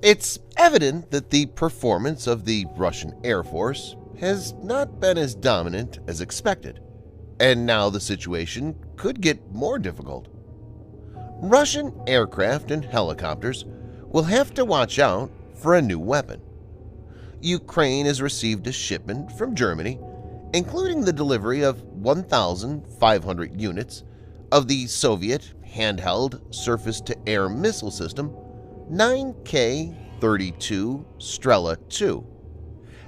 It's evident that the performance of the Russian Air Force has not been as dominant as expected, and now the situation could get more difficult. Russian aircraft and helicopters will have to watch out for a new weapon. Ukraine has received a shipment from Germany, including the delivery of 1,500 units of the Soviet handheld surface-to-air missile system 9K-32 Strela 2,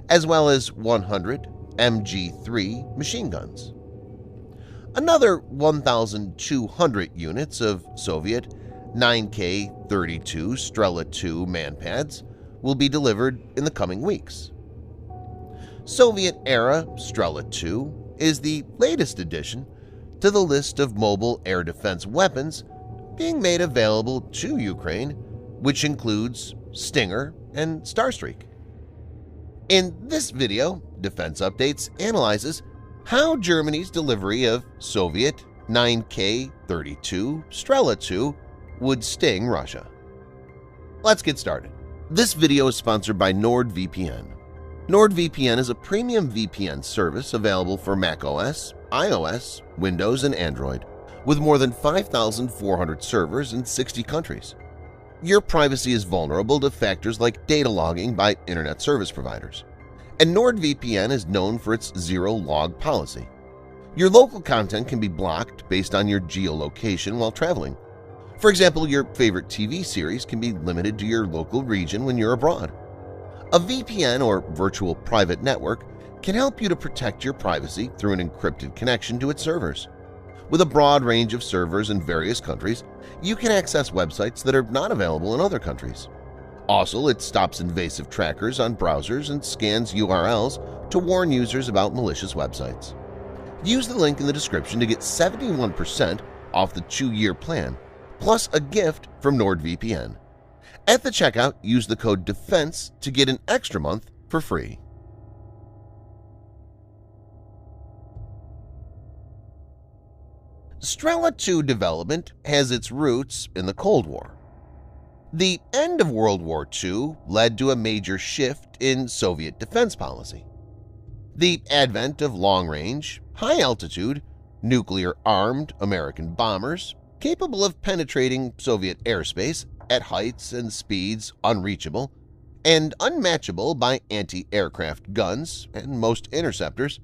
as well as 100 MG-3 machine guns. Another 1,200 units of Soviet 9K-32 Strela 2 manpads will be delivered in the coming weeks. Soviet-era Strela 2 is the latest addition to the list of mobile air defense weapons being made available to Ukraine, which includes Stinger and Starstreak. In this video, Defense Updates analyzes how Germany's delivery of Soviet 9K-32 Strela 2 would sting Russia. Let's get started. This video is sponsored by NordVPN. NordVPN is a premium VPN service available for macOS, iOS, Windows, and Android, with more than 5,400 servers in 60 countries. Your privacy is vulnerable to factors like data logging by internet service providers, and NordVPN is known for its zero-log policy. Your local content can be blocked based on your geolocation while traveling. For example, your favorite TV series can be limited to your local region when you're abroad. A VPN or virtual private network can help you to protect your privacy through an encrypted connection to its servers. With a broad range of servers in various countries, you can access websites that are not available in other countries. Also, it stops invasive trackers on browsers and scans URLs to warn users about malicious websites. Use the link in the description to get 71% off the 2-year plan, plus a gift from NordVPN. At the checkout, use the code DEFENSE to get an extra month for free. Strela 2 development has its roots in the Cold War. The end of World War II led to a major shift in Soviet defense policy. The advent of long-range, high-altitude, nuclear-armed American bombers capable of penetrating Soviet airspace at heights and speeds unreachable and unmatchable by anti-aircraft guns and most interceptors,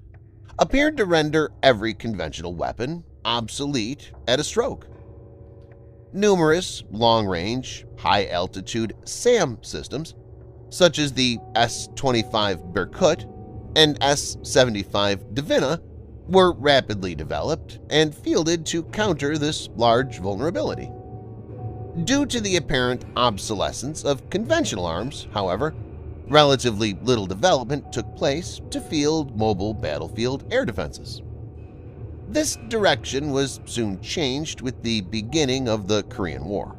appeared to render every conventional weapon obsolete at a stroke. Numerous long-range, high-altitude SAM systems, such as the S-25 Berkut and S-75 Dvina, were rapidly developed and fielded to counter this large vulnerability. Due to the apparent obsolescence of conventional arms, however, relatively little development took place to field mobile battlefield air defenses. This direction was soon changed with the beginning of the Korean War.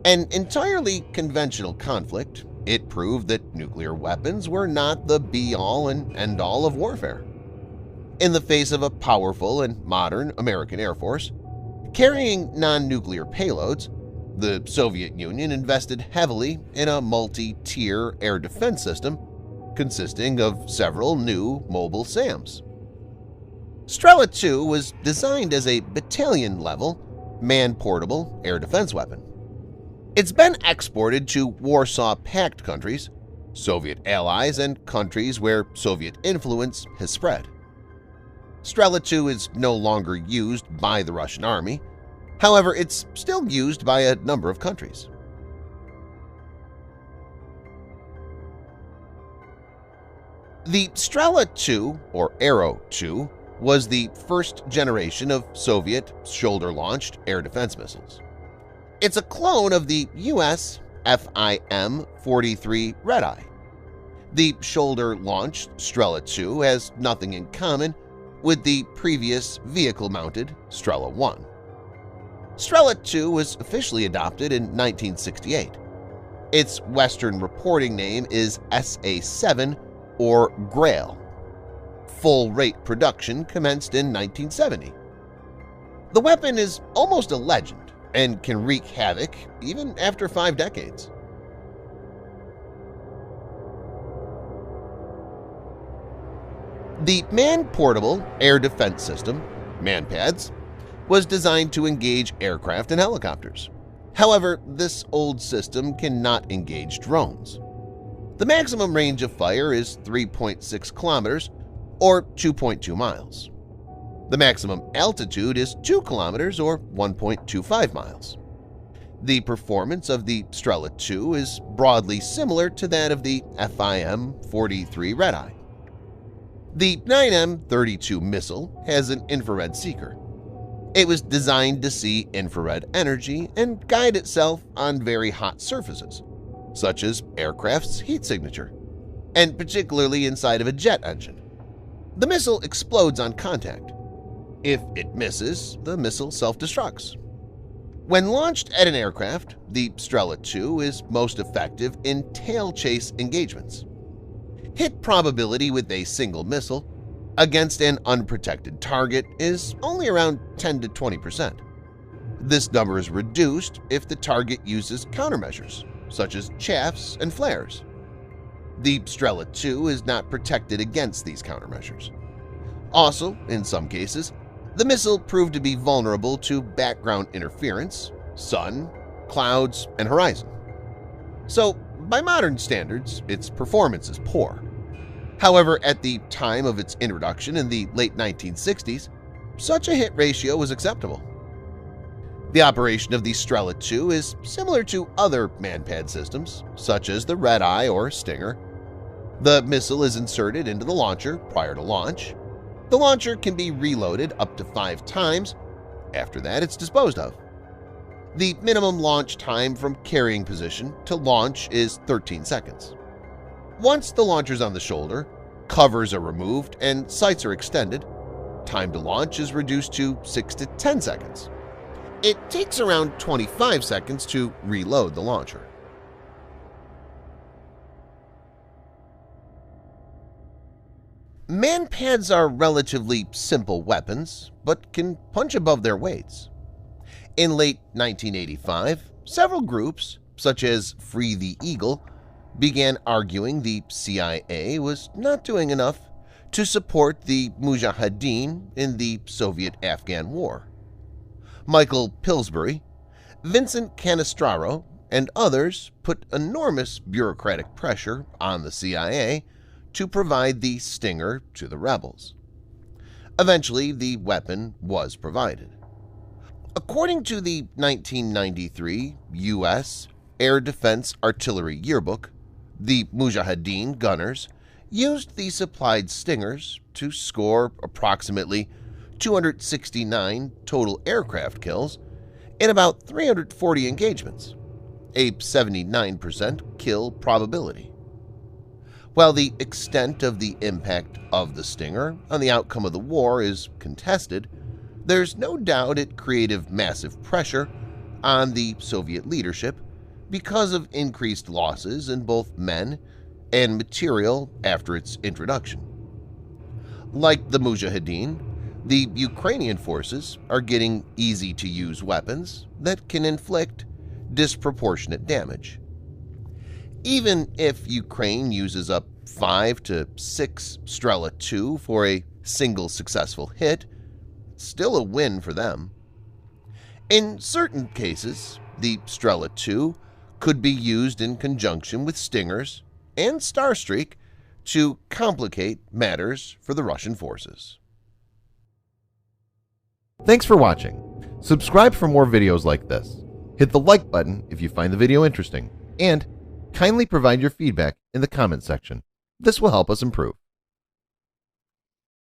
An entirely conventional conflict, it proved that nuclear weapons were not the be-all and end-all of warfare. In the face of a powerful and modern American Air Force carrying non-nuclear payloads, the Soviet Union invested heavily in a multi-tier air defense system consisting of several new mobile SAMs. Strela 2 was designed as a battalion-level, man-portable air defense weapon. It's been exported to Warsaw Pact countries, Soviet allies, and countries where Soviet influence has spread. Strela 2 is no longer used by the Russian army. However, it's still used by a number of countries. The Strela 2, or Arrow 2, was the first generation of Soviet shoulder-launched air defense missiles. It's a clone of the U.S. FIM-43 Red-Eye. The shoulder-launched Strela 2 has nothing in common with the previous vehicle-mounted Strela 1. Strela 2 was officially adopted in 1968. Its Western reporting name is SA-7 or Grail. Full-rate production commenced in 1970. The weapon is almost a legend and can wreak havoc even after 5 decades. The Man-Portable Air Defense System, MANPADS, was designed to engage aircraft and helicopters. However, this old system cannot engage drones. The maximum range of fire is 3.6 kilometers or 2.2 miles. The maximum altitude is 2 kilometers or 1.25 miles. The performance of the Strela 2 is broadly similar to that of the FIM-43 Red-Eye. The 9M32 missile has an infrared seeker. It was designed to see infrared energy and guide itself on very hot surfaces, such as aircraft's heat signature, and particularly inside of a jet engine. The missile explodes on contact. If it misses, the missile self-destructs. When launched at an aircraft, the Strela 2 is most effective in tail chase engagements. Hit probability with a single missile against an unprotected target is only around 10 to 20%. This number is reduced if the target uses countermeasures, such as chaffs and flares. The Strela 2 is not protected against these countermeasures. Also, in some cases, the missile proved to be vulnerable to background interference, sun, clouds, and horizon. So, by modern standards, its performance is poor. However, at the time of its introduction in the late 1960s, such a hit ratio was acceptable. The operation of the Strela 2 is similar to other MANPAD systems, such as the Red-Eye or Stinger. The missile is inserted into the launcher prior to launch. The launcher can be reloaded up to 5 times. After that, it's disposed of. The minimum launch time from carrying position to launch is 13 seconds. Once the launcher's on the shoulder, covers are removed and sights are extended, time to launch is reduced to 6 to 10 seconds. It takes around 25 seconds to reload the launcher. MANPADs are relatively simple weapons, but can punch above their weights. In late 1985, several groups, such as Free the Eagle, began arguing the CIA was not doing enough to support the Mujahideen in the Soviet-Afghan War. Michael Pillsbury, Vincent Canestraro, and others put enormous bureaucratic pressure on the CIA to provide the Stinger to the rebels. Eventually, the weapon was provided. According to the 1993 U.S. Air Defense Artillery Yearbook, the Mujahideen gunners used the supplied Stingers to score approximately 269 total aircraft kills in about 340 engagements, a 79% kill probability. While the extent of the impact of the Stinger on the outcome of the war is contested, there's no doubt it created massive pressure on the Soviet leadership because of increased losses in both men and material after its introduction. Like the Mujahideen, the Ukrainian forces are getting easy-to-use weapons that can inflict disproportionate damage. Even if Ukraine uses up 5 to 6 Strela 2 for a single successful hit, it's still a win for them. In certain cases, the Strela 2 could be used in conjunction with Stingers and Starstreak to complicate matters for the Russian forces. Thanks for watching. Subscribe for more videos like this. Hit the like button if you find the video interesting, and kindly provide your feedback in the comment section. This will help us improve.